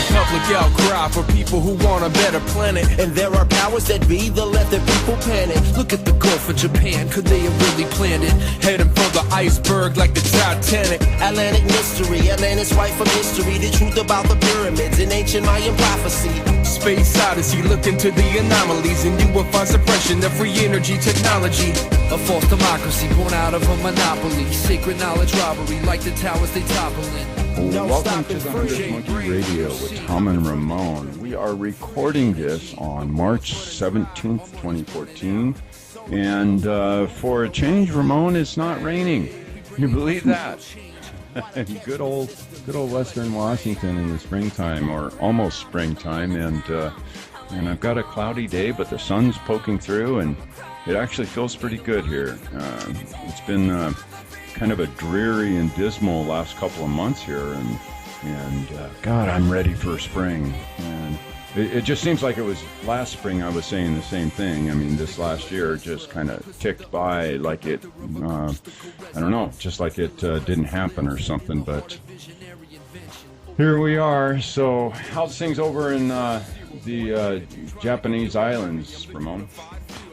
public outcry for people who want a better planet. And there are powers that be that let the people panic. Look at the Gulf of Japan, could they have really planned it? Heading for the iceberg like the Titanic. Atlantic mystery, Atlantis right from history. The truth about the pyramids in ancient Mayan prophecy. Space Odyssey, look into the anomalies, and you will find suppression of free energy technology. A false democracy born out of a monopoly. Sacred knowledge robbery like the towers they toppling. Welcome to the 100 Monkey Radio with Tom and Ramon. We are recording this on March 17th, 2014. And for a change, Ramon, it's not raining. Can you believe that? Good old Western Washington in the springtime, or almost springtime, and I've got a cloudy day, but the sun's poking through, and it actually feels pretty good here. It's been kind of a dreary and dismal last couple of months here, and God, I'm ready for spring. And it just seems like it was last spring I was saying the same thing. I mean, this last year just kind of ticked by like it, I don't know, just like it didn't happen or something, but here we are. So how's things over in the Japanese islands, Ramon?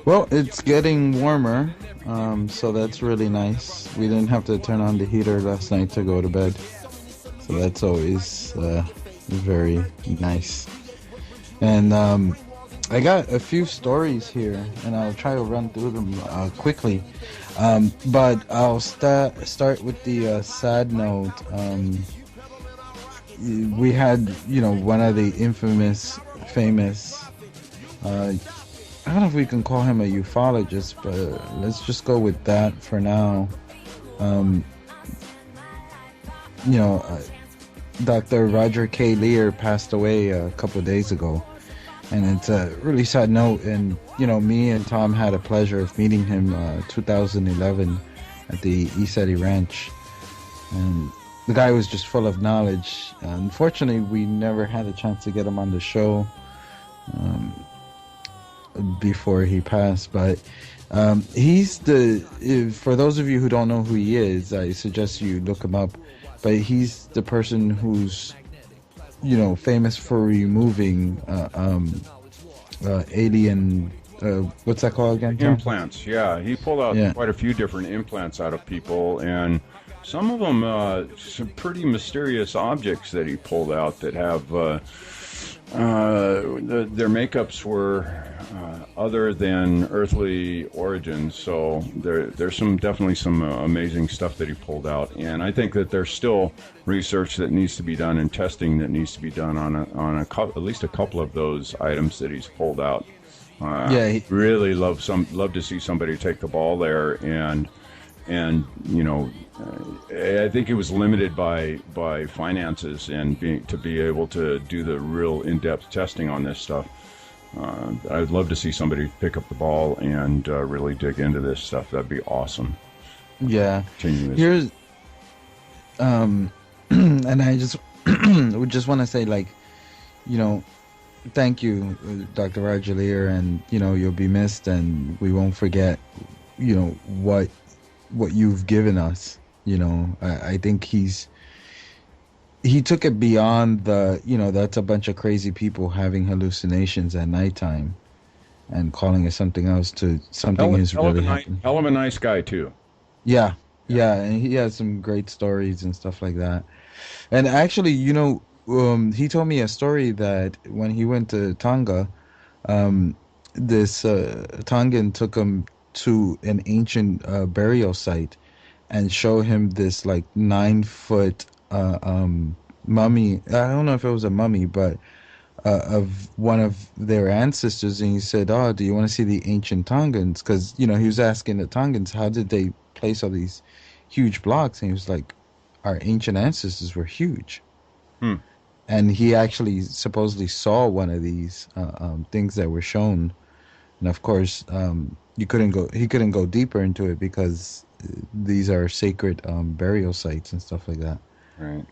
Well, it's getting warmer, so that's really nice. We didn't have to turn on the heater last night to go to bed, so that's always very nice. And I got a few stories here, and I'll try to run through them quickly. But I'll start with the sad note. We had, one of the famous, I don't know if we can call him a ufologist, but let's just go with that for now. Dr. Roger K. Lear passed away a couple of days ago. And it's a really sad note. And, me and Tom had a pleasure of meeting him 2011 at the ECETI Ranch. And the guy was just full of knowledge. Unfortunately, we never had a chance to get him on the show before he passed. But he's for those of you who don't know who he is, I suggest you look him up. But he's the person who's famous for removing alien, what's that called again, Tom? Implants, yeah. He pulled out quite a few different implants out of people, and some of them, some pretty mysterious objects that he pulled out that have, their makeups were other than earthly origins, so there's definitely some amazing stuff that he pulled out, and I think that there's still research that needs to be done and testing that needs to be done on at least a couple of those items that he's pulled out. Really love to see somebody take the ball there, and I think it was limited by finances and to be able to do the real in-depth testing on this stuff. I'd love to see somebody pick up the ball and really dig into this stuff. That'd be awesome. Yeah. Here's, and I just would just want to say, thank you, Dr. Roger Lear, and you'll be missed, and we won't forget, what you've given us. I think he took it beyond the, that's a bunch of crazy people having hallucinations at nighttime and calling it something else to something is really happening. Hell of a nice guy, too. Yeah, and he has some great stories and stuff like that. And actually, he told me a story that when he went to Tonga, this Tongan took him to an ancient burial site and show him this 9-foot mummy. I don't know if it was a mummy, but of one of their ancestors. And he said, "Oh, do you want to see the ancient Tongans?" Because he was asking the Tongans, how did they place all these huge blocks? And he was like, "Our ancient ancestors were huge." And he actually supposedly saw one of these things that were shown. And of course, he couldn't go deeper into it because these are sacred burial sites and stuff like that. Right.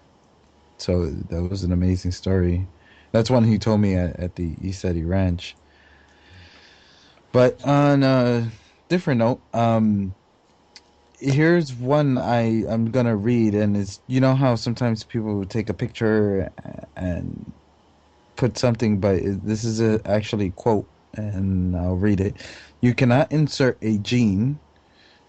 So that was an amazing story. That's one he told me at the ECETI Ranch. But on a different note, here's one I'm gonna read, and it's, how sometimes people take a picture and put something, but this is a actually quote, and I'll read it. You cannot insert a gene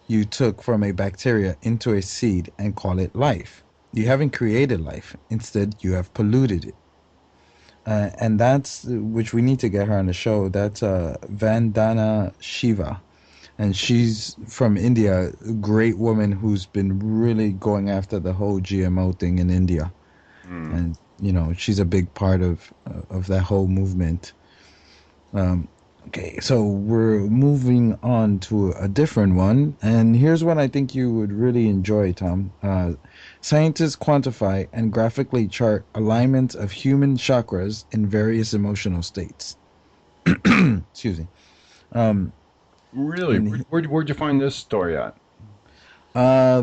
you took from a bacteria into a seed and call it life. You haven't created life. Instead, you have polluted it. And that's which we need to get her on the show. That's Vandana Shiva, and she's from India. A great woman who's been really going after the whole GMO thing in India, and she's a big part of that whole movement. Okay, so we're moving on to a different one, and here's one I think you would really enjoy, Tom. Scientists quantify and graphically chart alignments of human chakras in various emotional states. Excuse me. Really? Where'd you find this story at?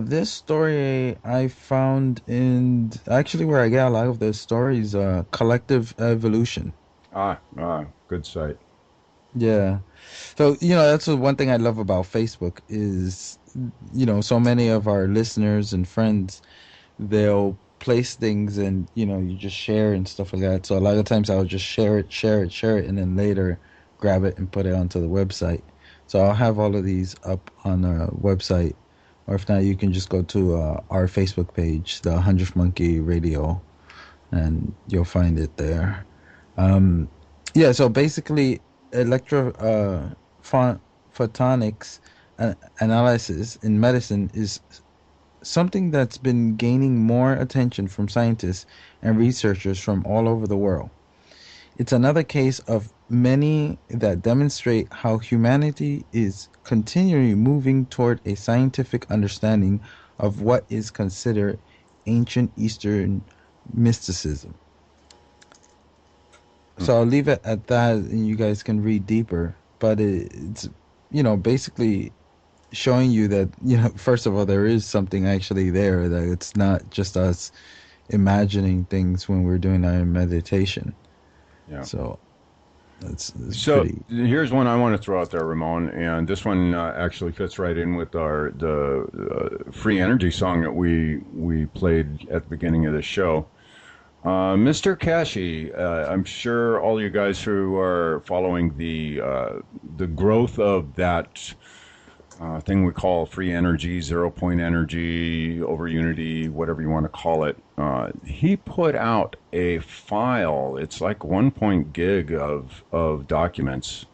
This story I found in actually where I get a lot of the stories, Collective Evolution. Good site. Yeah. So, that's the one thing I love about Facebook is, so many of our listeners and friends, they'll place things and, you just share and stuff like that. So a lot of times I'll just share it, and then later grab it and put it onto the website. So I'll have all of these up on our website. Or if not, you can just go to our Facebook page, the 100th Monkey Radio, and you'll find it there. Yeah, so basically, photonics analysis in medicine is something that's been gaining more attention from scientists and researchers from all over the world. It's another case of many that demonstrate how humanity is continually moving toward a scientific understanding of what is considered ancient Eastern mysticism. So I'll leave it at that, and you guys can read deeper. But it's, basically showing you that, first of all, there is something actually there, that it's not just us imagining things when we're doing our meditation. Yeah. So that's so pretty... here's one I want to throw out there, Ramon, and this one actually fits right in with the free energy song that we played at the beginning of the show. Mr. Kashi, I'm sure all you guys who are following the growth of that thing we call free energy, 0 point energy, over unity, whatever you want to call it, he put out a file. It's like 1 gig of documents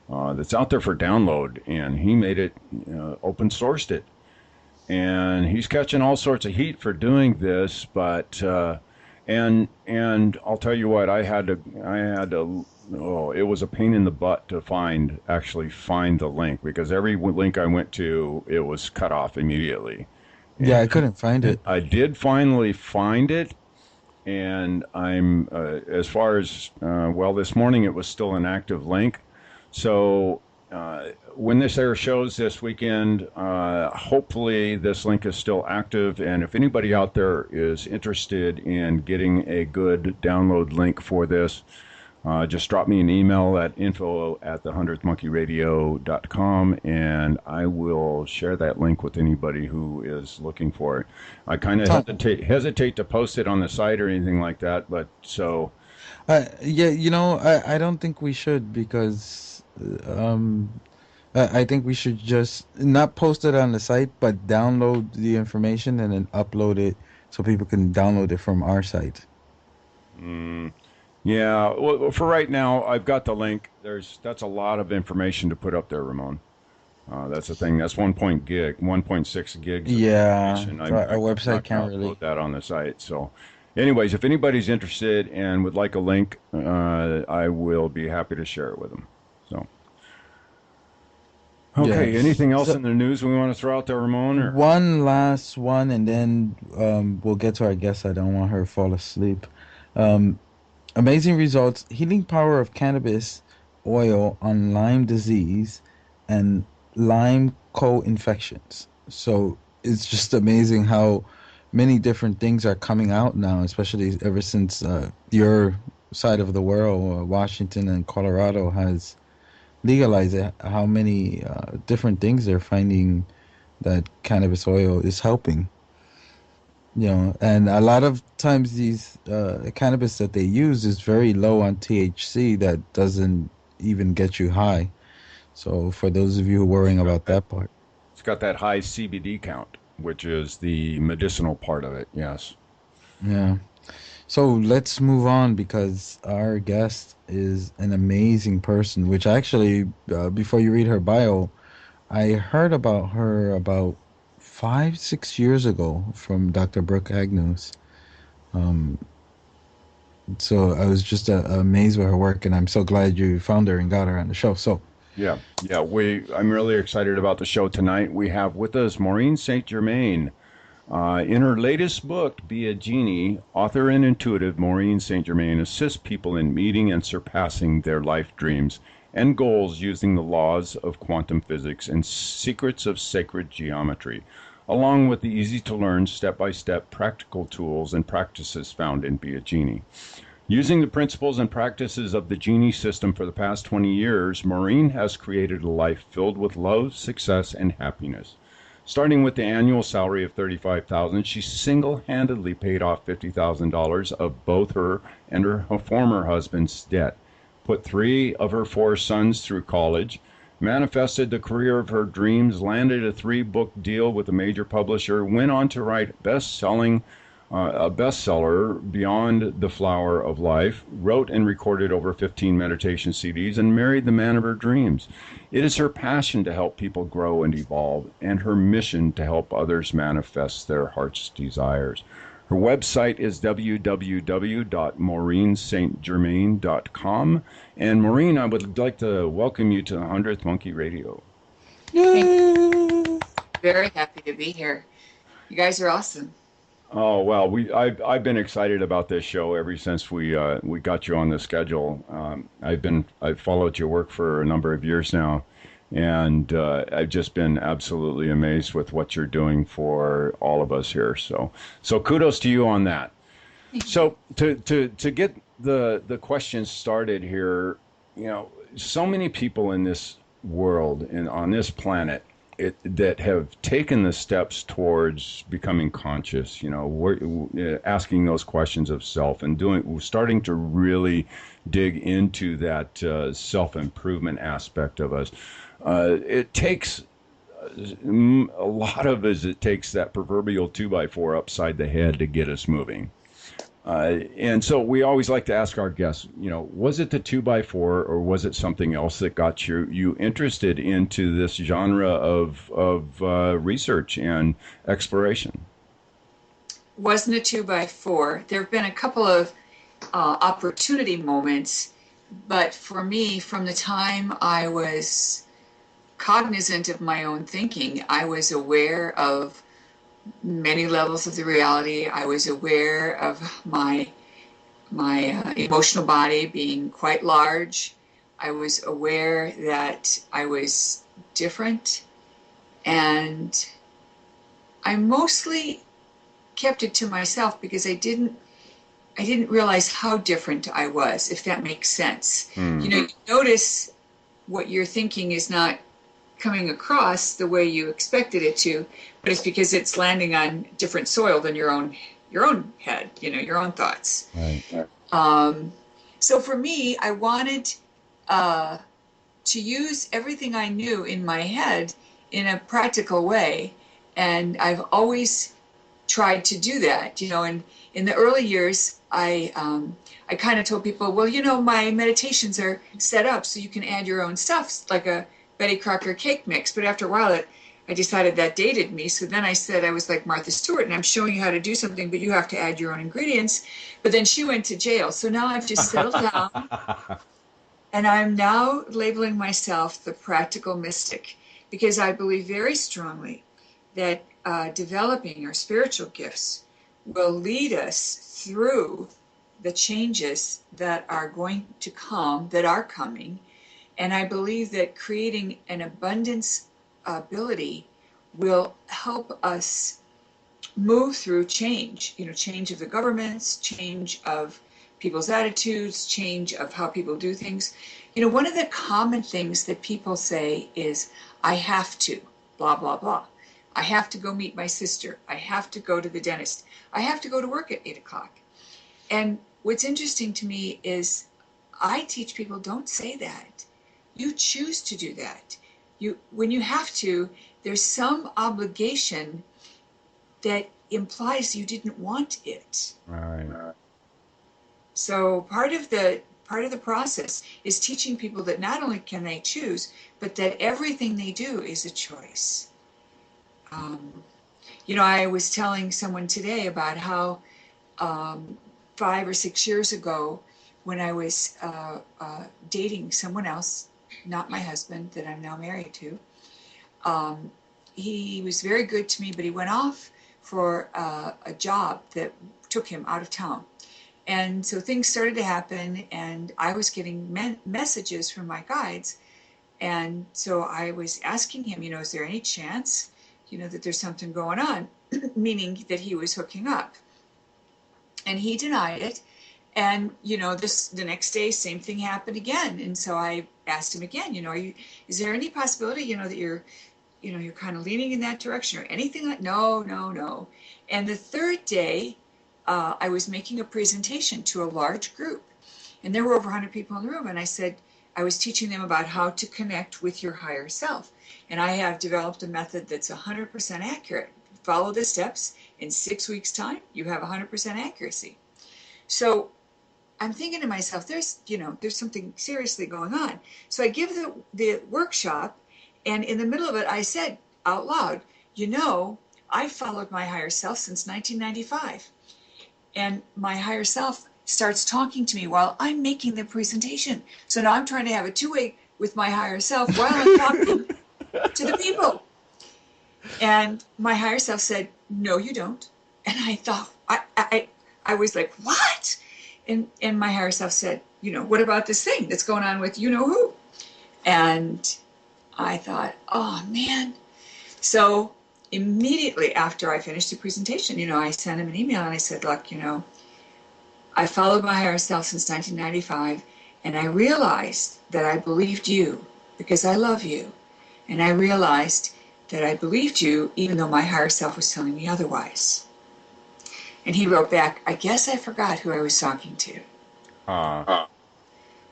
that's out there for download, and he made it, open sourced it. And he's catching all sorts of heat for doing this, but... And I'll tell you what, I had to, it was a pain in the butt to actually find the link, because every link I went to, it was cut off immediately. Yeah, I couldn't find it. I did finally find it, and I'm, as far as, this morning it was still an active link. So, when this air shows this weekend, hopefully this link is still active, and if anybody out there is interested in getting a good download link for this, just drop me an email at info@the100thmonkeyradio.com, and I will share that link with anybody who is looking for it. I kind of hesitate to post it on the site or anything like that, but so... Yeah, I don't think we should, because... I think we should just not post it on the site, but download the information and then upload it so people can download it from our site. Yeah, well, for right now, I've got the link. That's a lot of information to put up there, Ramon. That's the thing. That's 1.6 gigs. Yeah, our website can't really put that on the site. So, anyways, if anybody's interested and would like a link, I will be happy to share it with them. So. Okay, yeah. Anything else in the news we want to throw out there, Ramon? Or? One last one, and then we'll get to our guest. I don't want her to fall asleep. Amazing results. Healing power of cannabis oil on Lyme disease and Lyme co-infections. So it's just amazing how many different things are coming out now, especially ever since your side of the world, Washington and Colorado, has legalize it, how many different things they're finding that cannabis oil is helping. You know, and a lot of times these cannabis that they use is very low on THC that doesn't even get you high. So for those of you who are worrying about that part. It's got that high CBD count, which is the medicinal part of it. Yes. Yeah. So let's move on because our guest is an amazing person, which actually, before you read her bio, I heard about her about 5, 6 years ago from Dr. Brooke Agnews. Um, so I was just amazed with her work, and I'm so glad you found her and got her on the show. So, Yeah. Yeah. I'm really excited about the show tonight. We have with us Maureen St. Germain. In her latest book, Be a Genie, author and intuitive Maureen St. Germain assists people in meeting and surpassing their life dreams and goals using the laws of quantum physics and secrets of sacred geometry, along with the easy-to-learn, step-by-step practical tools and practices found in Be a Genie. Using the principles and practices of the Genie System for the past 20 years, Maureen has created a life filled with love, success, and happiness. Starting with the annual salary of $35,000, she single-handedly paid off $50,000 of both her and her former husband's debt, put 3 of her 4 sons through college, manifested the career of her dreams, landed a 3-book deal with a major publisher, went on to write a bestseller, Beyond the Flower of Life, wrote and recorded over 15 meditation CDs, and married the man of her dreams. It is her passion to help people grow and evolve, and her mission to help others manifest their heart's desires. Her website is www.maureenstgermain.com. And Maureen, I would like to welcome you to the 100th Monkey Radio. Thank you. Very happy to be here. You guys are awesome. Oh well, I've been excited about this show ever since we got you on the schedule. I've followed your work for a number of years now, and I've just been absolutely amazed with what you're doing for all of us here. So kudos to you on that. So to get the questions started here, you know, so many people in this world and on this planet that have taken the steps towards becoming conscious, you know, asking those questions of self and starting to really dig into that self-improvement aspect of us. It takes a lot of us. It takes that proverbial 2x4 upside the head to get us moving. And so we always like to ask our guests, you know, was it the 2x4 or was it something else that got you interested into this genre of research and exploration? Wasn't a 2x4. There have been a couple of opportunity moments, but for me, from the time I was cognizant of my own thinking, I was aware of many levels of the reality. I was aware of my emotional body being quite large. I was aware that I was different, and I mostly kept it to myself because I didn't realize how different I was, if that makes sense. You know, you notice what you're thinking is not coming across the way you expected it to, but it's because it's landing on different soil than your own head, you know, your own thoughts. Right. So for me, I wanted to use everything I knew in my head in a practical way, and I've always tried to do that, you know. And in the early years, I kind of told people, well, you know, my meditations are set up so you can add your own stuff, like a Betty Crocker cake mix. But after a while, I decided that dated me. So then I said I was like Martha Stewart, and I'm showing you how to do something, but you have to add your own ingredients. But then she went to jail. So now I've just settled down, and I'm now labeling myself the practical mystic, because I believe very strongly that developing our spiritual gifts will lead us through the changes that are going to come, that are coming. And I believe that creating an abundance ability will help us move through change, you know, change of the governments, change of people's attitudes, change of how people do things. You know, one of the common things that people say is, I have to, blah, blah, blah. I have to go meet my sister. I have to go to the dentist. I have to go to work at 8 o'clock. And what's interesting to me is I teach people, don't say that. You choose to do that. When you have to, there's some obligation that implies you didn't want it. Right. So part of the process is teaching people that not only can they choose, but that everything they do is a choice. I was telling someone today about how 5 or 6 years ago, when I was dating someone else, not my husband that I'm now married to, he was very good to me, but he went off for a job that took him out of town. And so things started to happen, and I was getting messages from my guides. And so I was asking him, is there any chance, that there's something going on, meaning that he was hooking up. And he denied it. And, the next day, same thing happened again. And so I asked him again, is there any possibility, that you're kind of leaning in that direction or anything like, no. And the third day, I was making a presentation to a large group, and there were over 100 people in the room. And I said, I was teaching them about how to connect with your higher self. And I have developed a method that's 100% accurate. Follow the steps. In 6 weeks' time, you have 100% accuracy. So I'm thinking to myself, there's something seriously going on. So I give the workshop, and in the middle of it, I said out loud, I've followed my higher self since 1995. And my higher self starts talking to me while I'm making the presentation. So now I'm trying to have a two-way with my higher self while I'm talking to the people. And my higher self said, no, you don't. And I thought, I was like, what? And my higher self said, what about this thing that's going on with who? And I thought, oh, man. So immediately after I finished the presentation, I sent him an email and I said, look, I followed my higher self since 1995, and I realized that I believed you because I love you. And I realized that I believed you even though my higher self was telling me otherwise. And he wrote back, I guess I forgot who I was talking to.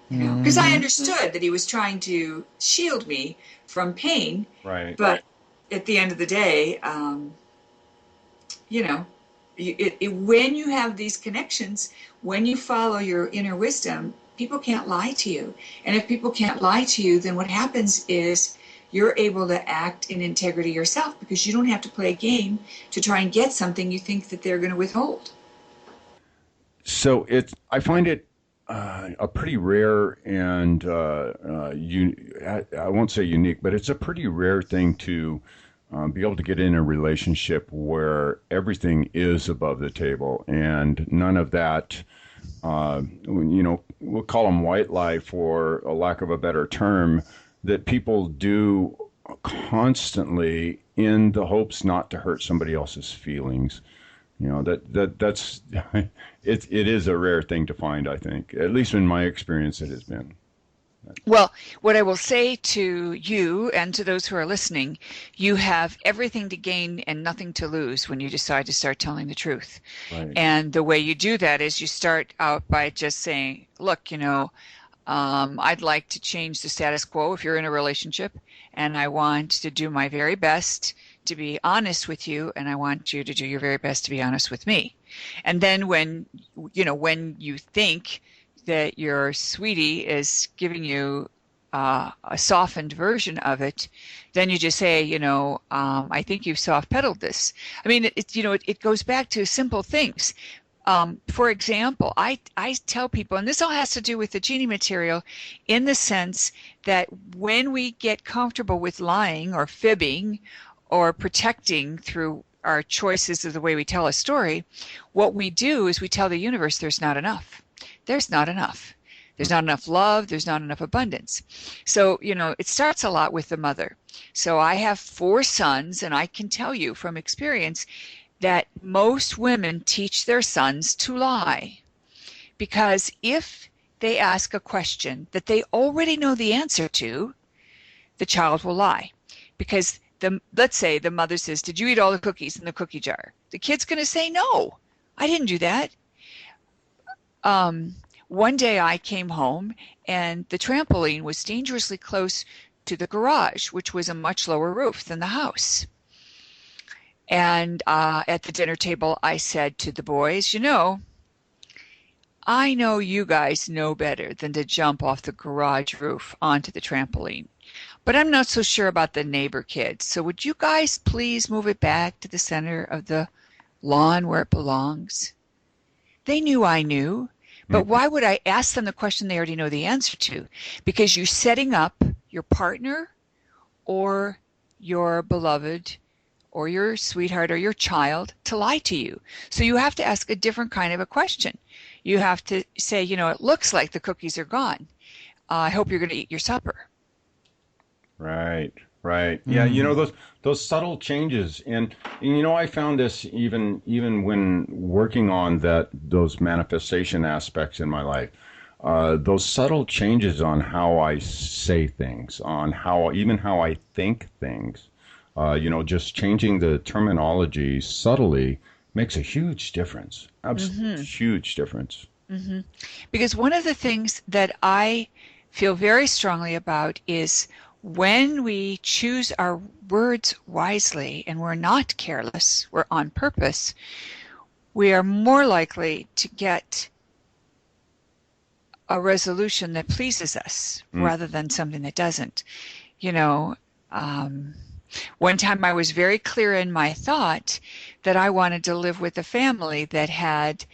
Because I understood that he was trying to shield me from pain. Right. But at the end of the day, when you have these connections, when you follow your inner wisdom, people can't lie to you. And if people can't lie to you, then what happens is you're able to act in integrity yourself, because you don't have to play a game to try and get something you think that they're going to withhold. So I find it a pretty rare and I won't say unique, but it's a pretty rare thing to be able to get in a relationship where everything is above the table and none of that, we'll call them white lie for a lack of a better term, that people do constantly in the hopes not to hurt somebody else's feelings. That's it is a rare thing to find, I think. At least in my experience it has been. Well, what I will say to you and to those who are listening, you have everything to gain and nothing to lose when you decide to start telling the truth. Right. And the way you do that is you start out by just saying, look, I'd like to change the status quo if you're in a relationship, and I want to do my very best to be honest with you, and I want you to do your very best to be honest with me. And then when you think that your sweetie is giving you a softened version of it, then you just say, I think you've soft pedaled this. I mean, it goes back to simple things. For example, I tell people, and this all has to do with the Genie material, in the sense that when we get comfortable with lying or fibbing or protecting through our choices of the way we tell a story, what we do is we tell the universe there's not enough. There's not enough. There's not enough love. There's not enough abundance. So, it starts a lot with the mother. So I have 4 sons, and I can tell you from experience that most women teach their sons to lie. Because if they ask a question that they already know the answer to, the child will lie. Because let's say the mother says, "Did you eat all the cookies in the cookie jar?" The kid's going to say, "No, I didn't do that." One day I came home and the trampoline was dangerously close to the garage, which was a much lower roof than the house. And at the dinner table, I said to the boys, I know you guys know better than to jump off the garage roof onto the trampoline, but I'm not so sure about the neighbor kids. So would you guys please move it back to the center of the lawn where it belongs? They knew I knew. But why would I ask them the question they already know the answer to? Because you're setting up your partner or your beloved or your sweetheart or your child to lie to you. So you have to ask a different kind of a question. You have to say, it looks like the cookies are gone. I hope you're going to eat your supper. Right. Yeah, those subtle changes, and I found this even when working on those manifestation aspects in my life, those subtle changes on how I say things, on how I think things, just changing the terminology subtly makes a huge difference. Absolutely huge difference. Mm-hmm. Because one of the things that I feel very strongly about is when we choose our words wisely and we're not careless, we're on purpose, we are more likely to get a resolution that pleases us rather than something that doesn't. One time I was very clear in my thought that I wanted to live with a family that had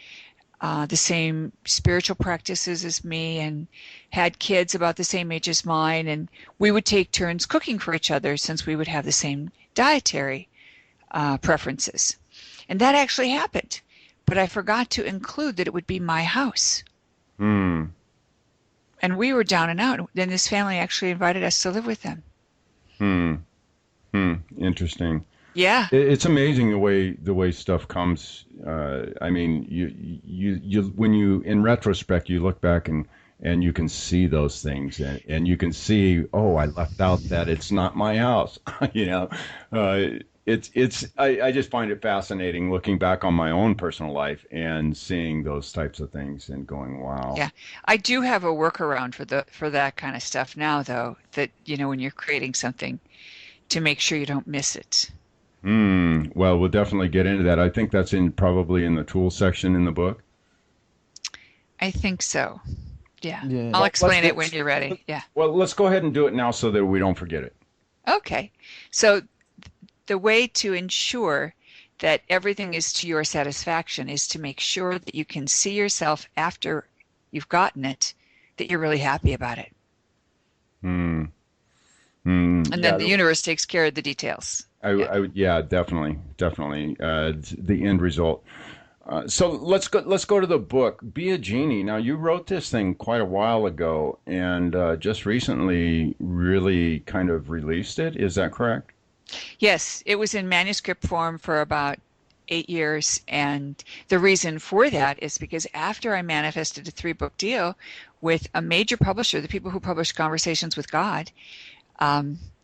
the same spiritual practices as me and had kids about the same age as mine, and we would take turns cooking for each other since we would have the same dietary preferences. And that actually happened, but I forgot to include that it would be my house. And we were down and out. Then this family actually invited us to live with them. Interesting. Yeah. It's amazing the way stuff comes. I mean, you when you in retrospect you look back and you can see those things and you can see, oh, I left out that it's not my house. I just find it fascinating looking back on my own personal life and seeing those types of things and going, wow. Yeah, I do have a workaround for that kind of stuff now, though. That when you're creating something, to make sure you don't miss it. Well, we'll definitely get into that. I think that's probably in the tools section in the book. I think so. Yeah. Yeah. I'll explain it when you're ready. Yeah. Well, let's go ahead and do it now so that we don't forget it. Okay. So the way to ensure that everything is to your satisfaction is to make sure that you can see yourself after you've gotten it, that you're really happy about it. And then the universe takes care of the details. Yeah, definitely. The end result. So let's go to the book, Be a Genie. Now, you wrote this thing quite a while ago and just recently really kind of released it. Is that correct? Yes, it was in manuscript form for about 8 years. And the reason for that is because after I manifested a 3-book deal with a major publisher, the people who publish Conversations with God,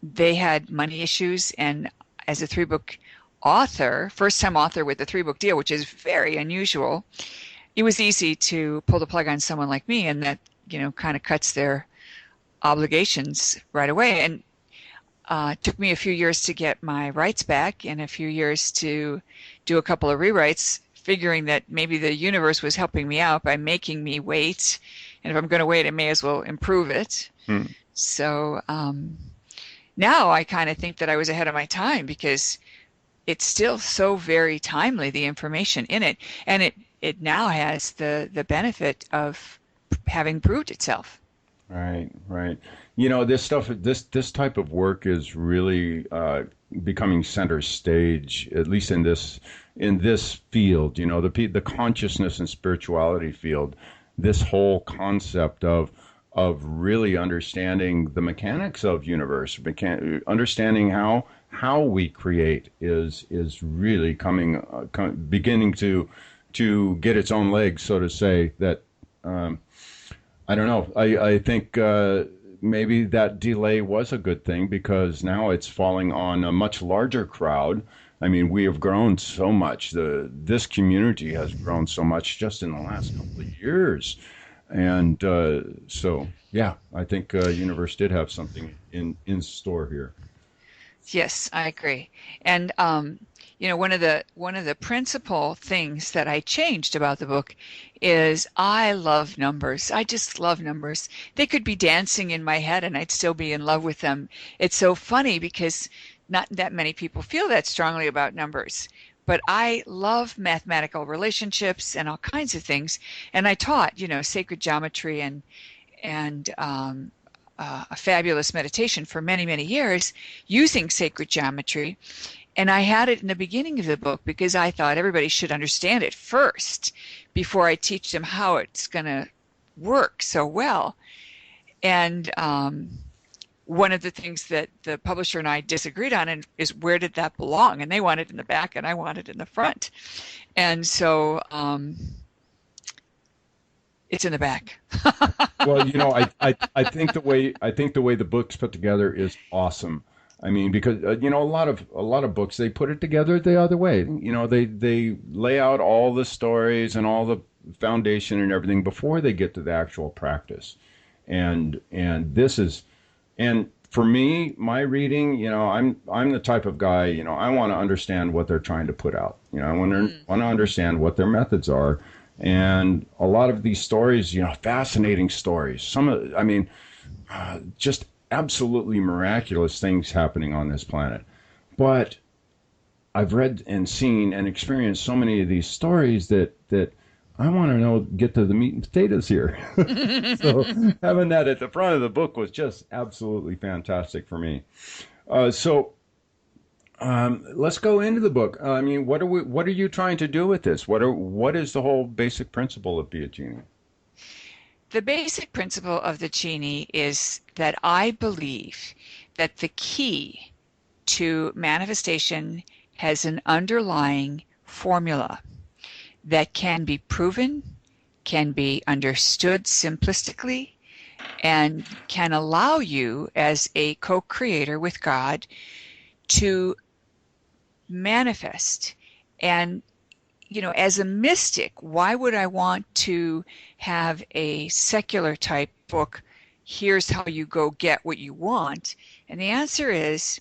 they had money issues, and as a 3-book author, first-time author with a 3-book deal, which is very unusual, it was easy to pull the plug on someone like me, and that kind of cuts their obligations right away. And it took me a few years to get my rights back, and a few years to do a couple of rewrites, figuring that maybe the universe was helping me out by making me wait, and if I'm going to wait, I may as well improve it. So now I kind of think that I was ahead of my time, because it's still so very timely, the information in it, and it now has the benefit of having proved itself. Right. This type of work is really becoming center stage, at least in this field. The consciousness and spirituality field. This whole concept of really understanding the mechanics of universe, understanding how we create is really beginning to get its own legs, so to say. That I don't know. I think maybe that delay was a good thing because now it's falling on a much larger crowd. I mean, we have grown so much. This community has grown so much just in the last couple of years. And so, yeah, I think Universe did have something in store here. Yes, I agree. And one of the principal things that I changed about the book is I love numbers. I just love numbers. They could be dancing in my head and I'd still be in love with them. It's so funny because not that many people feel that strongly about numbers. But I love mathematical relationships and all kinds of things. And I taught, sacred geometry and a fabulous meditation for many, many years using sacred geometry. And I had it in the beginning of the book because I thought everybody should understand it first before I teach them how it's going to work so well. And one of the things that the publisher and I disagreed on is where did that belong? And they want it in the back and I want it in the front. And so it's in the back. Well, I think the way the book's put together is awesome. I mean, because a lot of books, they put it together the other way. They lay out all the stories and all the foundation and everything before they get to the actual practice. And this is, and for me, my reading, I'm the type of guy, I want to understand what they're trying to put out. I want to understand what their methods are. And a lot of these stories, fascinating stories. Just absolutely miraculous things happening on this planet. But I've read and seen and experienced so many of these stories that I want to get to the meat and potatoes here. So having that at the front of the book was just absolutely fantastic for me. Let's go into the book. I mean, what are you trying to do with this? What is the whole basic principle of Be a Genie? The basic principle of the Genie is that I believe that the key to manifestation has an underlying formula that can be proven, can be understood simplistically, and can allow you as a co-creator with God to manifest. And as a mystic, why would I want to have a secular type book, here's how you go get what you want? And the answer is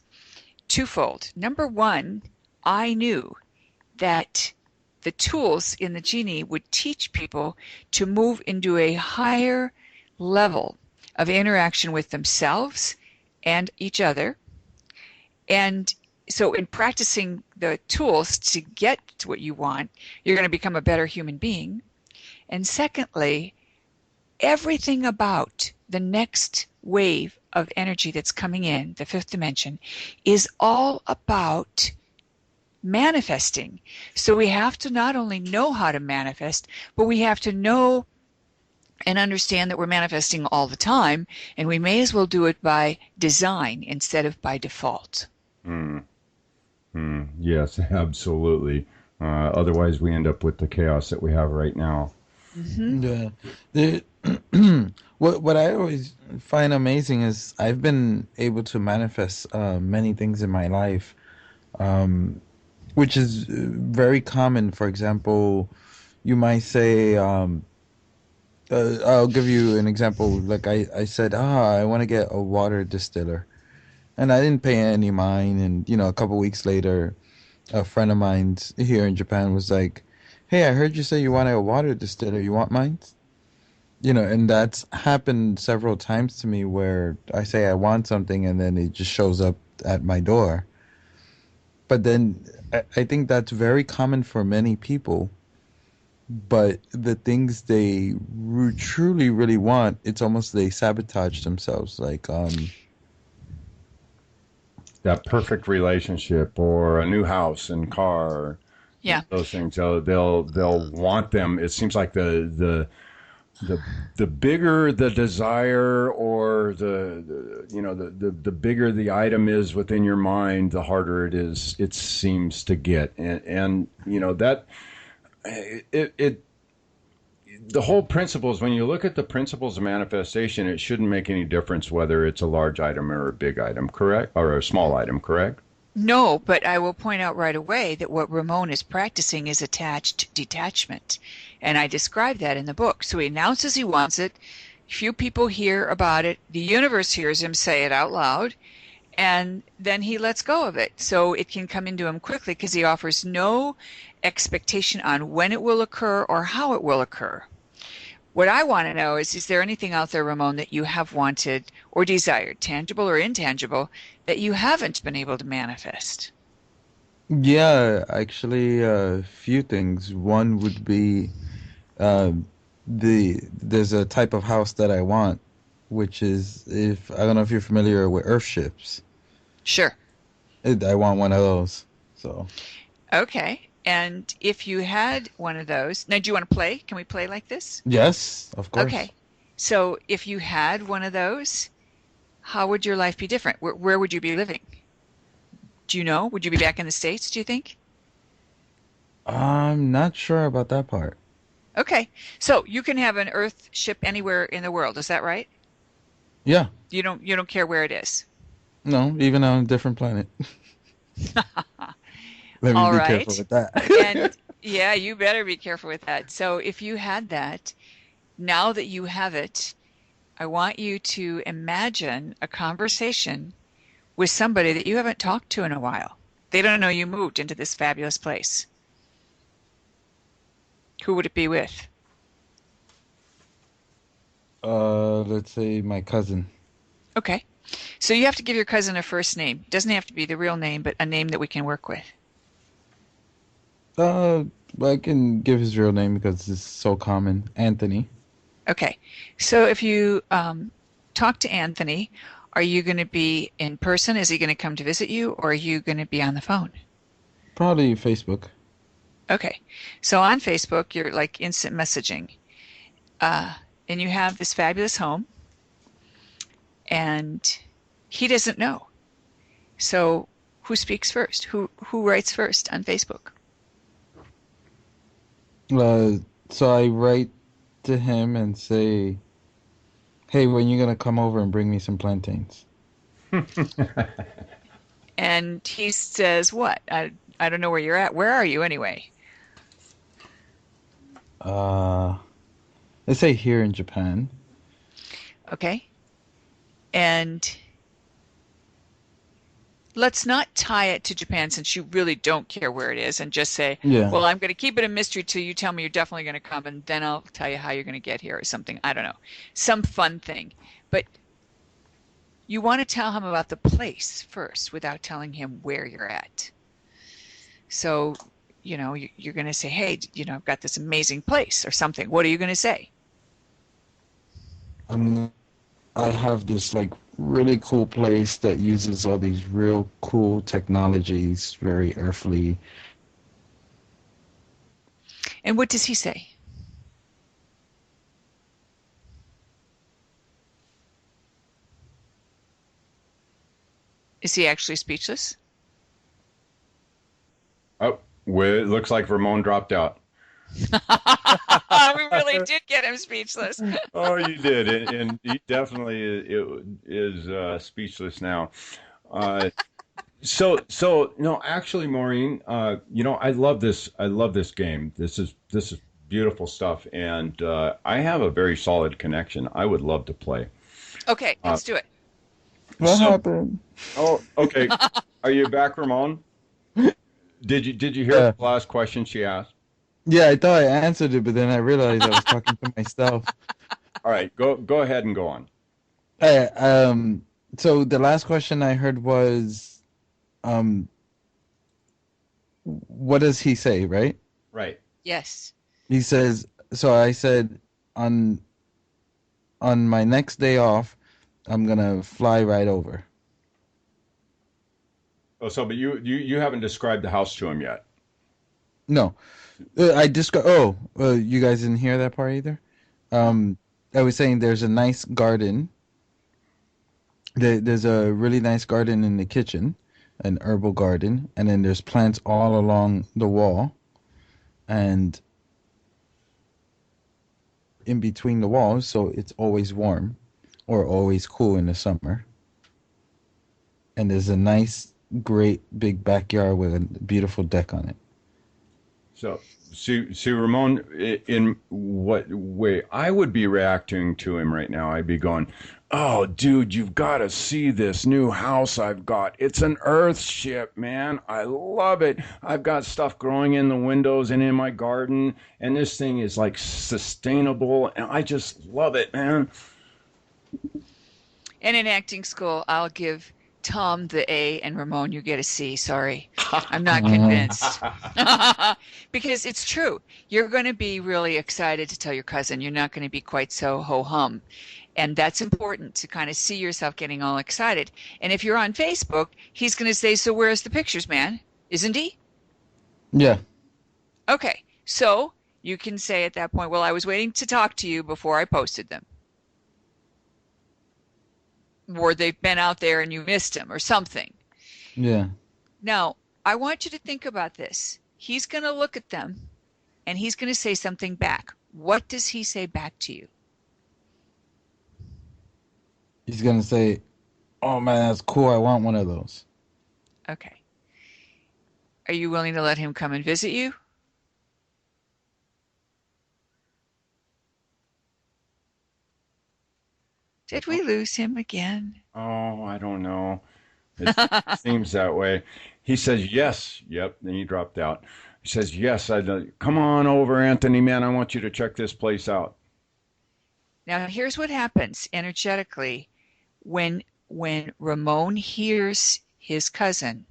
twofold. Number one, I knew that the tools in the Genie would teach people to move into a higher level of interaction with themselves and each other. And so in practicing the tools to get to what you want, you're going to become a better human being. And secondly, everything about the next wave of energy that's coming in, the fifth dimension, is all about manifesting. So we have to not only know how to manifest, but we have to know and understand that we're manifesting all the time, and we may as well do it by design instead of by default. Yes, absolutely. Otherwise, we end up with the chaos that we have right now. Mm-hmm. What I always find amazing is I've been able to manifest many things in my life, which is very common. For example, you might say, I'll give you an example. Like I said, I want to get a water distiller. And I didn't pay any mind. And, a couple weeks later, a friend of mine here in Japan was like, hey, I heard you say you wanted a water distiller. You want mine? And that's happened several times to me where I say I want something and then it just shows up at my door. But then I think that's very common for many people. But the things they truly, really want, it's almost they sabotage themselves. Like, that perfect relationship or a new house and car. Yeah. Those things. So they'll want them. It seems like the bigger the desire or the bigger the item is within your mind, the harder it seems to get. And that the whole principles, when you look at the principles of manifestation, it shouldn't make any difference whether it's a large item or a big item, correct? Or a small item, correct? No, but I will point out right away that what Ramon is practicing is attached detachment. And I describe that in the book. So he announces he wants it. Few people hear about it. The universe hears him say it out loud. And then he lets go of it. So it can come into him quickly because he offers no expectation on when it will occur or how it will occur. What I want to know is there anything out there, Ramon, that you have wanted or desired, tangible or intangible, that you haven't been able to manifest? Actually, a few things. One would be there's a type of house that I want, which is, I don't know if you're familiar with Earthships. Sure. I want one of those. So. Okay. And if you had one of those, now do you want to play? Can we play like this? Yes, of course. Okay. So if you had one of those, how would your life be different? Where would you be living? Do you know? Would you be back in the States, do you think? I'm not sure about that part. Okay. So you can have an Earth ship anywhere in the world, is that right? Yeah. You don't care where it is. No, even on a different planet. Let me be careful with that. And yeah, you better be careful with that. So if you had that, now that you have it, I want you to imagine a conversation with somebody that you haven't talked to in a while. They don't know you moved into this fabulous place. Who would it be with? Let's say my cousin. Okay. So you have to give your cousin a first name. It doesn't have to be the real name, but a name that we can work with. I can give his real name because it's so common. Anthony. Okay. So if you talk to Anthony, are you going to be in person? Is he going to come to visit you, or are you going to be on the phone? Probably Facebook. Okay. So on Facebook, you're like instant messaging. And you have this fabulous home, and he doesn't know. So who speaks first? Who writes first on Facebook? So I write to him and say, "Hey, when you gonna come over and bring me some plantains?" And he says, "What? I don't know where you're at. Where are you anyway?" Let's say here in Japan. Okay. And let's not tie it to Japan since you really don't care where it is, and just say, well, I'm going to keep it a mystery till you tell me you're definitely going to come, and then I'll tell you how you're going to get here or something. I don't know. Some fun thing. But you want to tell him about the place first without telling him where you're at. So, you're going to say, hey, I've got this amazing place or something. What are you going to say? I have this really cool place that uses all these real cool technologies, very earthly. And what does he say? Is he actually speechless? Oh, well, it looks like Ramon dropped out. We really did get him speechless. Oh, you did, and he definitely is speechless now. So no, actually, Maureen, I love this. I love this game. This is beautiful stuff, and I have a very solid connection. I would love to play. Okay, let's do it. What happened? Oh, okay. Are you back, Ramon? Did you hear the last question she asked? Yeah, I thought I answered it, but then I realized I was talking to myself. All right, go ahead and go on. So the last question I heard was, what does he say, right? Right. Yes. He says, so I said, on my next day off, I'm going to fly right over. Oh, but you haven't described the house to him yet. No. I described, you guys didn't hear that part either? I was saying there's a nice garden. There's a really nice garden in the kitchen, an herbal garden, and then there's plants all along the wall. And in between the walls, so it's always warm or always cool in the summer. And there's a nice, great big backyard with a beautiful deck on it. So, see, Ramon, in what way I would be reacting to him right now? I'd be going, "Oh, dude, you've got to see this new house I've got. It's an Earthship, man. I love it. I've got stuff growing in the windows and in my garden, and this thing is like sustainable, and I just love it, man." And in acting school, I'll give Tom the A and Ramon, you get a C. Sorry. I'm not convinced. Because it's true. You're going to be really excited to tell your cousin. You're not going to be quite so ho-hum. And that's important to kind of see yourself getting all excited. And if you're on Facebook, he's going to say, "So where's the pictures, man?" Isn't he? Yeah. Okay. So you can say at that point, "Well, I was waiting to talk to you before I posted them." Or they've been out there and you missed them or something. Yeah. Now, I want you to think about this. He's going to look at them and he's going to say something back. What does he say back to you? He's going to say, "Oh, man, that's cool. I want one of those." Okay. Are you willing to let him come and visit you? Did we lose him again? Oh, I don't know. It seems that way. He says yes. Yep. Then he dropped out. He says yes. Come on over, Anthony. Man, I want you to check this place out. Now, here's what happens energetically when Ramon hears his cousin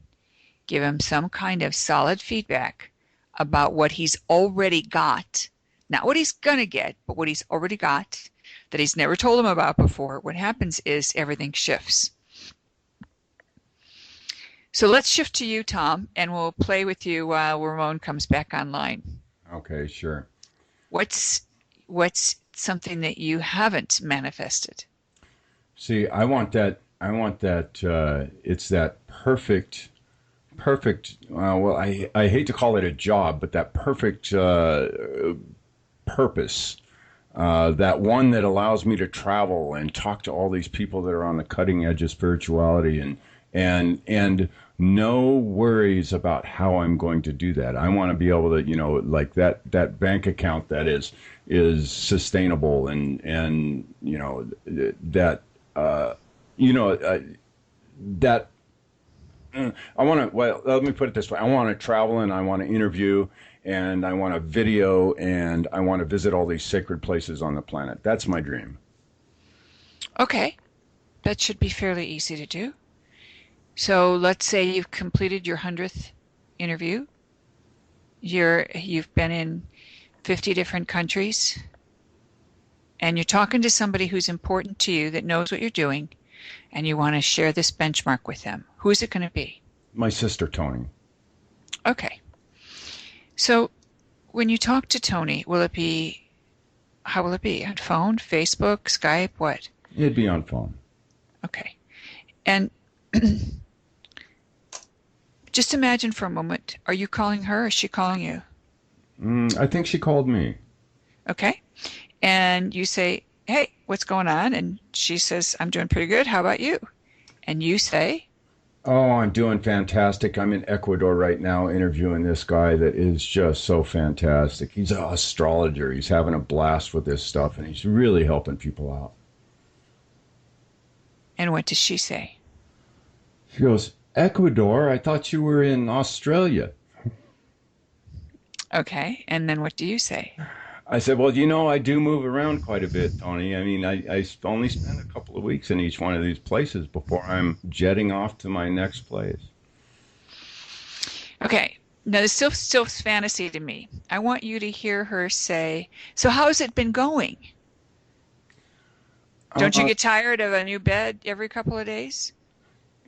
give him some kind of solid feedback about what he's already got. Not what he's going to get, but what he's already got that he's never told him about before. What happens is everything shifts. So let's shift to you, Tom, and we'll play with you while Ramon comes back online. Okay, sure. What's something that you haven't manifested? See, I want that. It's that perfect. Well, I hate to call it a job, but that perfect purpose. That one that allows me to travel and talk to all these people that are on the cutting edge of spirituality and no worries about how I'm going to do that. I want to be able to, like that bank account that is sustainable and that that I want to, well, let me put it this way. I want to travel and I want to interview and I want to video and I want to visit all these sacred places on the planet. That's my dream. Okay. That should be fairly easy to do. So let's say you've completed your 100th interview. You've been in 50 different countries and you're talking to somebody who's important to you that knows what you're doing and you want to share this benchmark with them. Who is it going to be? My sister, Tony. Okay. So when you talk to Tony, how will it be? On phone, Facebook, Skype, what? It'd be on phone. Okay. And just imagine for a moment, are you calling her or is she calling you? I think she called me. Okay. And you say, "Hey, what's going on?" And she says, "I'm doing pretty good. How about you?" And you say, "Oh, I'm doing fantastic. I'm in Ecuador right now interviewing this guy that is just so fantastic. He's an astrologer. He's having a blast with this stuff, and he's really helping people out." And what does she say? She goes, "Ecuador? I thought you were in Australia." Okay. And then what do you say? I said, "Well, I do move around quite a bit, Tony. I mean, I only spend a couple of weeks in each one of these places before I'm jetting off to my next place." Okay. Now, this still fantasy to me. I want you to hear her say, "So how's it been going? Don't you get tired of a new bed every couple of days?"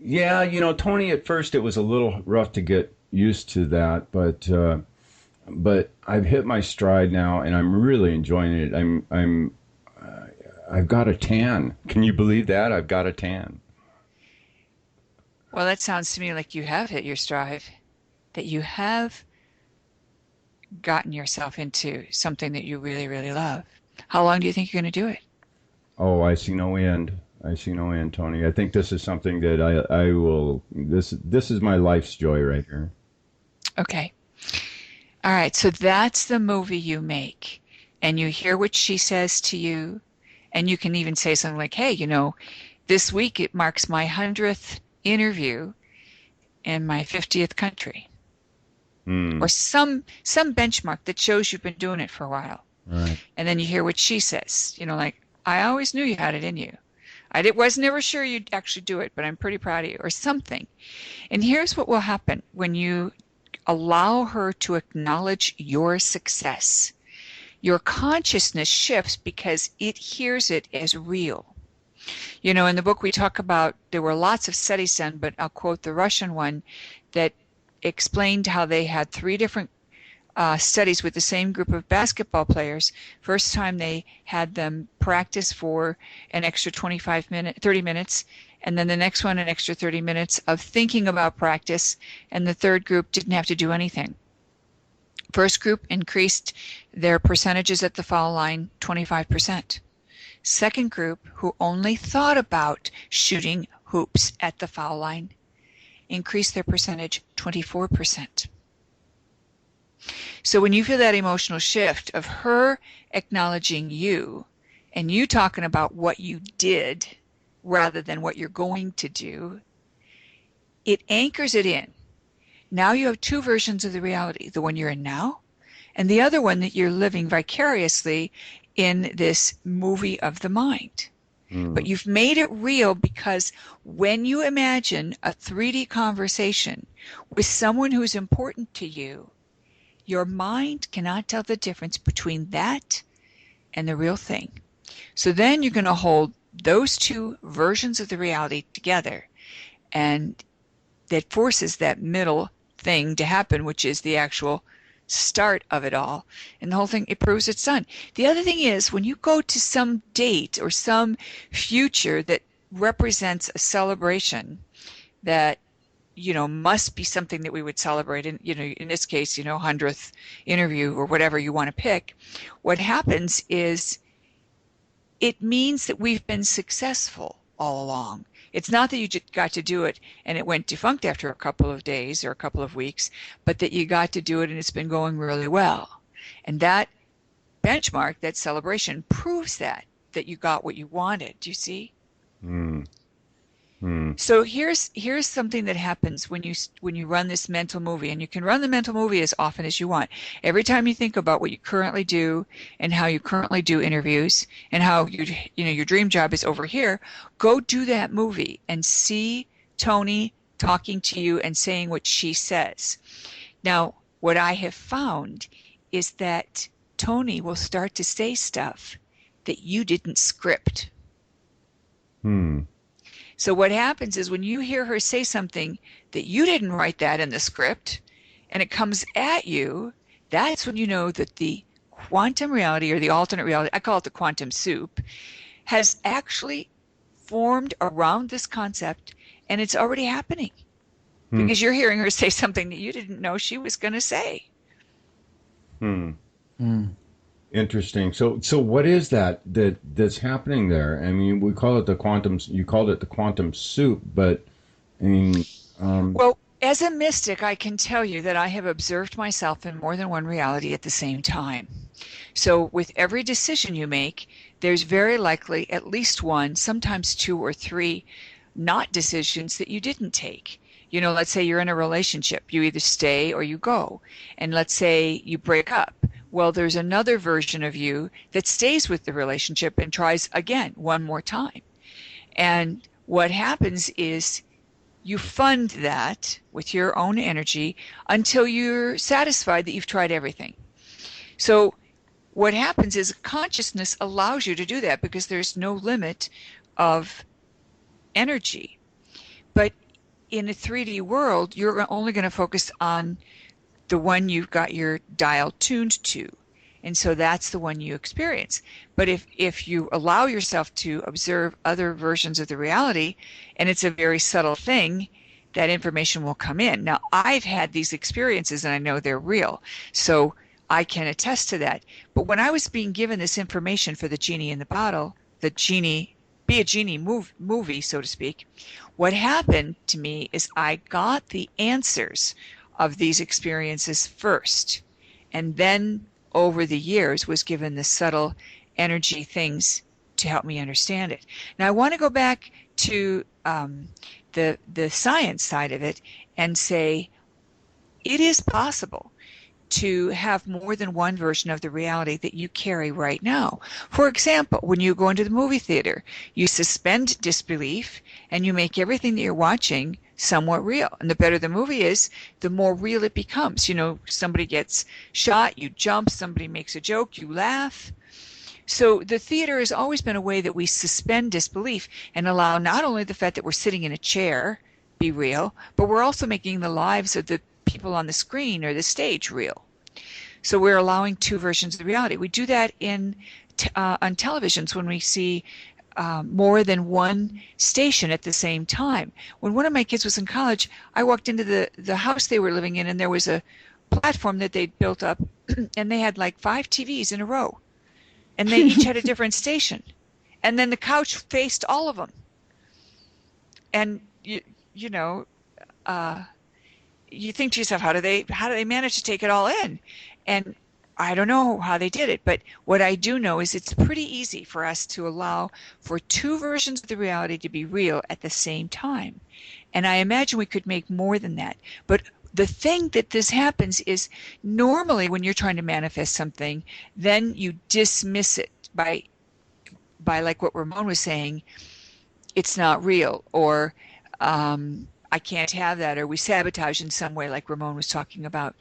Yeah, Tony, at first it was a little rough to get used to that, but I've hit my stride now, and I'm really enjoying it. I've got a tan. Can you believe that? I've got a tan. Well, that sounds to me like you have hit your stride, that you have gotten yourself into something that you really, really love. How long do you think you're going to do it? Oh, I see no end. I see no end, Tony. I think this is something that I will. This is my life's joy right here. Okay. All right. So that's the movie you make, and you hear what she says to you, and you can even say something like, "Hey, this week it marks my 100th interview in my 50th country," or some benchmark that shows you've been doing it for a while. Right. And then you hear what she says, like, "I always knew you had it in you. I was never sure you'd actually do it, but I'm pretty proud of you," or something. And here's what will happen when you allow her to acknowledge your success. Your consciousness shifts because it hears it as real. In the book we talk about, there were lots of studies done, but I'll quote the Russian one that explained how they had 3 different studies with the same group of basketball players. First time they had them practice for an extra 30 minutes, and then the next one an extra 30 minutes of thinking about practice, and the third group didn't have to do anything. First group increased their percentages at the foul line 25%. Second group, who only thought about shooting hoops at the foul line, increased their percentage 24%. So when you feel that emotional shift of her acknowledging you and you talking about what you did rather than what you're going to do, it anchors it in. Now you have 2 versions of the reality, the one you're in now and the other one that you're living vicariously in this movie of the mind. But you've made it real because when you imagine a 3D conversation with someone who's important to you, your mind cannot tell the difference between that and the real thing. So then you're going to hold those 2 versions of the reality together, and that forces that middle thing to happen, which is the actual start of it all. And the whole thing, it proves it's done. The other thing is, when you go to some date or some future that represents a celebration that must be something that we would celebrate, in in this case, 100th interview or whatever you want to pick, what happens is it means that we've been successful all along. It's not that you just got to do it and it went defunct after a couple of days or a couple of weeks, but that you got to do it and it's been going really well. And that benchmark, that celebration, proves that you got what you wanted. Do you see? So here's something that happens when you run this mental movie, and you can run the mental movie as often as you want. Every time you think about what you currently do and how you currently do interviews and how your dream job is over here, go do that movie and see Tony talking to you and saying what she says. Now, what I have found is that Tony will start to say stuff that you didn't script. So what happens is when you hear her say something that you didn't write that in the script and it comes at you, that's when you know that the quantum reality or the alternate reality, I call it the quantum soup, has actually formed around this concept, and it's already happening because you're hearing her say something that you didn't know she was going to say. Interesting. So what is that's happening there? I mean, we call it the quantum. You called it the quantum soup, but I mean, well, as a mystic, I can tell you that I have observed myself in more than one reality at the same time. So with every decision you make, there's very likely at least one, sometimes 2 or 3, not decisions that you didn't take. Let's say you're in a relationship. You either stay or you go. And let's say you break up. Well, there's another version of you that stays with the relationship and tries again one more time. And what happens is you fund that with your own energy until you're satisfied that you've tried everything. So what happens is consciousness allows you to do that because there's no limit of energy. But in a 3D world, you're only going to focus on the one you've got your dial tuned to. And so that's the one you experience. But if you allow yourself to observe other versions of the reality, and it's a very subtle thing, that information will come in. Now, I've had these experiences and I know they're real. So I can attest to that. But when I was being given this information for the Genie in the Bottle, the Genie, Be a Genie movie, so to speak, what happened to me is I got the answers of these experiences first, and then over the years was given the subtle energy things to help me understand it. Now I want to go back to the science side of it and say it is possible to have more than one version of the reality that you carry right now. For example, when you go into the movie theater, you suspend disbelief and you make everything that you're watching somewhat real. And the better the movie is, the more real it becomes. You know, somebody gets shot, you jump, somebody makes a joke, you laugh. So the theater has always been a way that we suspend disbelief and allow not only the fact that we're sitting in a chair be real, but we're also making the lives of the people on the screen or the stage real. So we're allowing two versions of the reality. We do that on televisions when we see more than one station at the same time. When one of my kids was in college, I walked into the house they were living in, and there was a platform that they'd built up, and they had like 5 TVs in a row, and they each had a different station. And then the couch faced all of them. And you know, you think to yourself, how do they manage to take it all in? And I don't know how they did it, but what I do know is it's pretty easy for us to allow for two versions of the reality to be real at the same time. And I imagine we could make more than that. But the thing that this happens is normally when you're trying to manifest something, then you dismiss it by like what Ramon was saying, it's not real, or I can't have that, or we sabotage in some way like Ramon was talking about.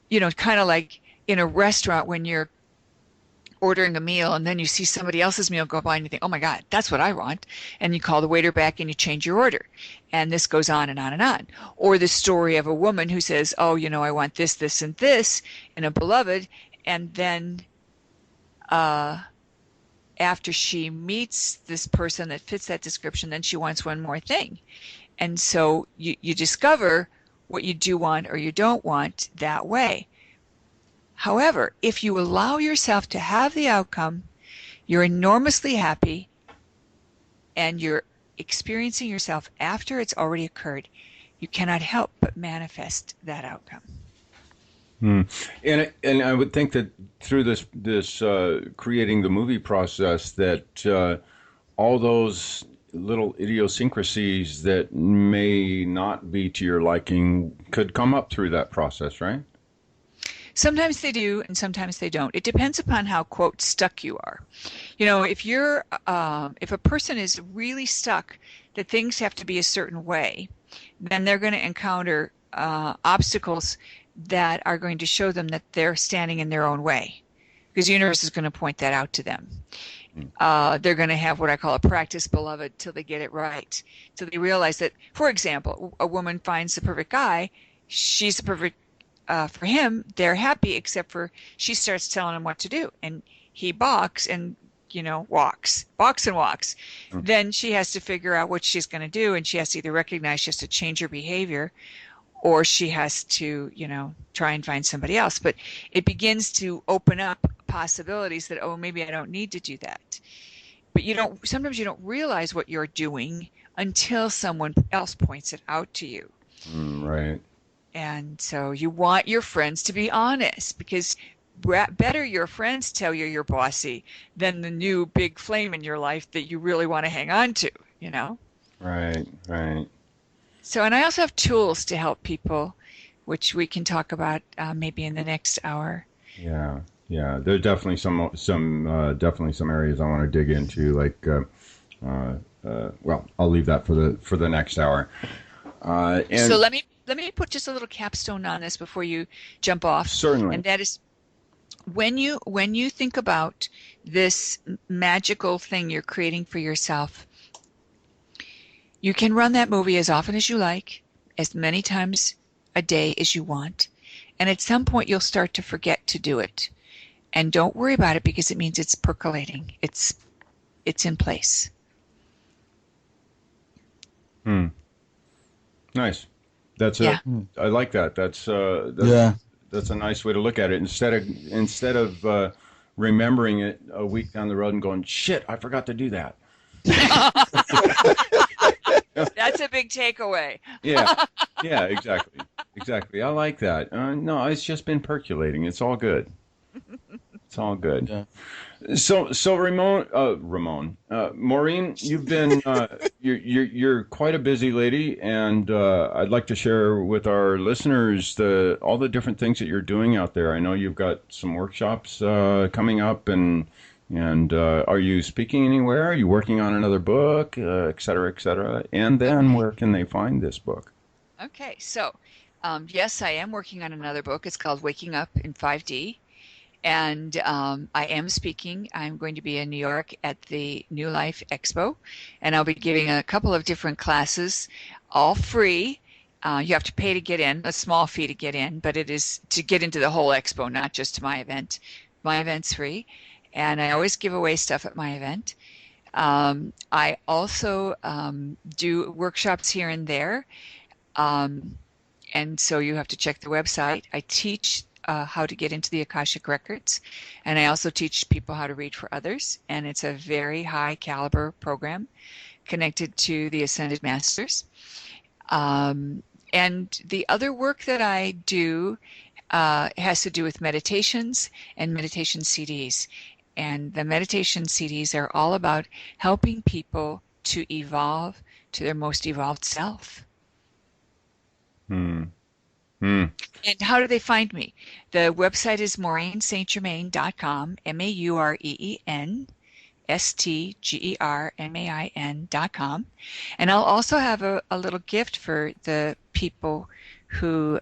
You know, kind of like in a restaurant when you're ordering a meal and then you see somebody else's meal go by and you think, oh my God, that's what I want. And you call the waiter back and you change your order. And this goes on and on and on. Or the story of a woman who says, oh, you know, I want this, this, and this in a beloved. And then after she meets this person that fits that description, then she wants one more thing. And so you discover what you do want or you don't want that way. However, if you allow yourself to have the outcome, you're enormously happy and you're experiencing yourself after it's already occurred, you cannot help but manifest that outcome. And I would think that through this creating the movie process that all those little idiosyncrasies that may not be to your liking could come up through that process, right? Sometimes they do, and sometimes they don't. It depends upon how, quote, stuck you are. You know, if a person is really stuck that things have to be a certain way, then they're going to encounter obstacles that are going to show them that they're standing in their own way, because the universe is going to point that out to them. They're going to have what I call a practice beloved till they get it right. Till they realize that, for example, a woman finds the perfect guy, she's the perfect for him, they're happy, except for she starts telling him what to do. And he balks and, you know, balks and walks. Then she has to figure out what she's going to do, and she has to either recognize she has to change her behavior, or she has to, you know, try and find somebody else. But it begins to open up possibilities that, oh, maybe I don't need to do that. But sometimes you don't realize what you're doing until someone else points it out to you. Right. And so you want your friends to be honest, because better your friends tell you're bossy than the new big flame in your life that you really want to hang on to, you know? Right. So, and I also have tools to help people, which we can talk about maybe in the next hour. Yeah. There's definitely some areas I want to dig into, like, well, I'll leave that for the next hour. So let me put just a little capstone on this before you jump off. Certainly. And that is, when you think about this magical thing you're creating for yourself, you can run that movie as often as you like, as many times a day as you want, and at some point you'll start to forget to do it. And don't worry about it, because it means it's percolating. It's in place. Nice. I like that. That's That's a nice way to look at it. Instead of remembering it a week down the road and going, shit, I forgot to do that. That's a big takeaway. Yeah, exactly. I like that. No, it's just been percolating. It's all good. It's all good. Yeah. So Ramon, Maureen, you've been you're quite a busy lady, and I'd like to share with our listeners all the different things that you're doing out there. I know you've got some workshops coming up, and are you speaking anywhere? Are you working on another book, et cetera, et cetera? And then where can they find this book? Okay, so yes, I am working on another book. It's called Waking Up in 5D. And I am speaking. I'm going to be in New York at the New Life Expo, and I'll be giving a couple of different classes, all free. You have to pay to get in, a small fee to get in, but it is to get into the whole expo, not just to my event. My event's free, and I always give away stuff at my event. I also do workshops here and there, and so you have to check the website. I teach how to get into the Akashic Records, and I also teach people how to read for others, and it's a very high caliber program connected to the Ascended Masters. And the other work that I do has to do with meditations and meditation CDs, and the meditation CDs are all about helping people to evolve to their most evolved self. And how do they find me? The website is MaureenStGermain.com, MaureenStGermain.com. And I'll also have a little gift for the people who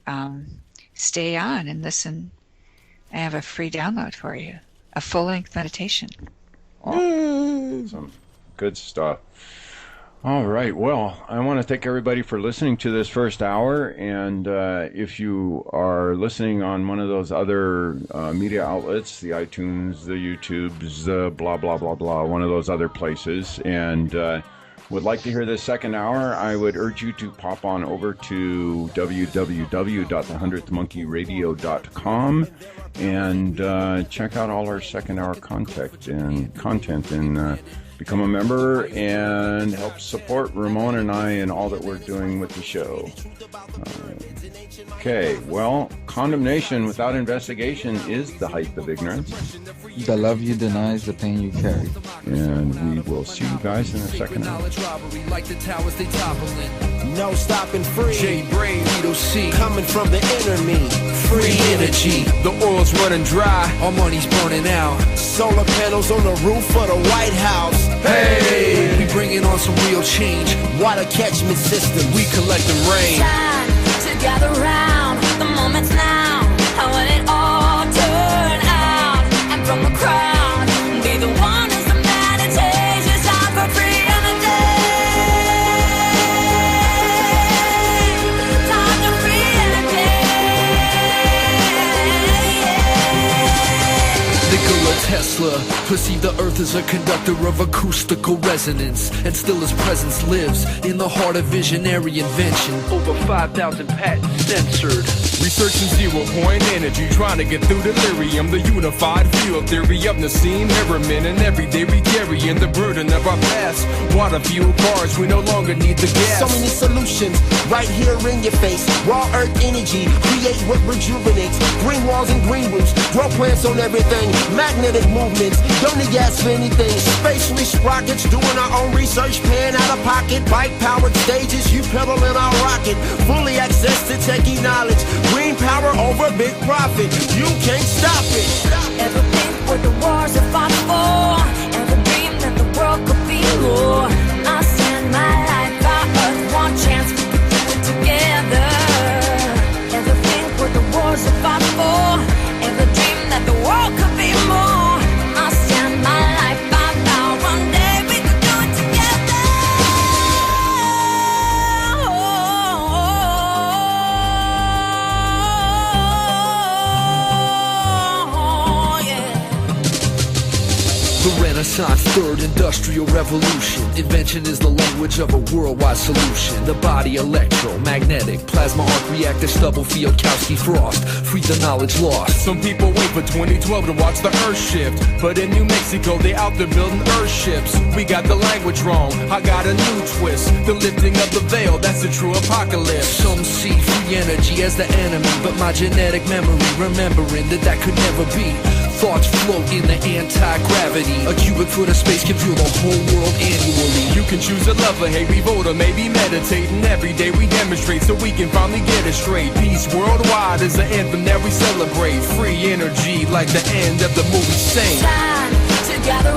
stay on and listen. I have a free download for you, a full-length meditation. Awesome. Good stuff. All right. Well, I want to thank everybody for listening to this first hour. And if you are listening on one of those other media outlets, the iTunes, the YouTubes, the blah, blah, blah, blah, one of those other places, and would like to hear this second hour, I would urge you to pop on over to www.the100thmonkeyradio.com and check out all our second hour content and become a member and help support Ramon and I in all that we're doing with the show. Okay, well, condemnation without investigation is the height of ignorance. The love you deny is the pain you carry. And we will see you guys in a second hour. Like the towers they toppling. No stopping free. J-Brain, Vito C. Coming from the inner me. Free energy. The oil's running dry. Our money's burning out. Solar panels on the roof of the White House. Hey, we bringing on some real change. Water catchment systems. We collecting rain. Time to gather round. The moment's now. How will it all turn out? And from the crowd, be the one who's the meditation. Time for free energy. Time for free energy. Nikola Tesla perceived the earth as a conductor of acoustical resonance, and still his presence lives in the heart of visionary invention. Over 5,000 patents censored. Researching zero-point energy, trying to get through delirium. The unified field theory of Nassim Harriman, and every day we carry in the burden of our past. Water fuel cars, we no longer need the gas. So many solutions right here in your face. Raw earth energy, create what rejuvenates. Green walls and green roofs, grow plants on everything. Magnetic movements, don't need gas for anything. Space-rich sprockets, doing our own research, paying out of pocket. Bike-powered stages, you pedal in our rocket. Fully access to techie knowledge. Green power over big profit. You can't stop it. Ever think what the wars are fought for? Ever dream that the world could be more? I'll stand my life, our earth, one chance we could do it together. Ever think what the wars are fought for? Ever dream that the world could be more? I'll stand my life, I vow one day we could do it together. Oh, yeah. Renaissance, third industrial revolution. Invention is the language of a worldwide solution. The body electromagnetic, plasma arc reactor, Stubblefield, Kautsky, Frost. Free the knowledge lost. Some people wait for 2012 to watch the earth shift, but in New Mexico they out there building earthships. We got the language wrong, I got a new twist. The lifting of the veil, that's the true apocalypse. Some see free energy as the enemy, but my genetic memory remembering that could never be. Thoughts float in the anti-gravity. A cubic foot of space can fuel the whole world annually. You can choose to love or hate, revolt or maybe meditating. Every day we demonstrate so we can finally get it straight. Peace worldwide is the anthem that we celebrate. Free energy like the end of the movie Saint. Time to gather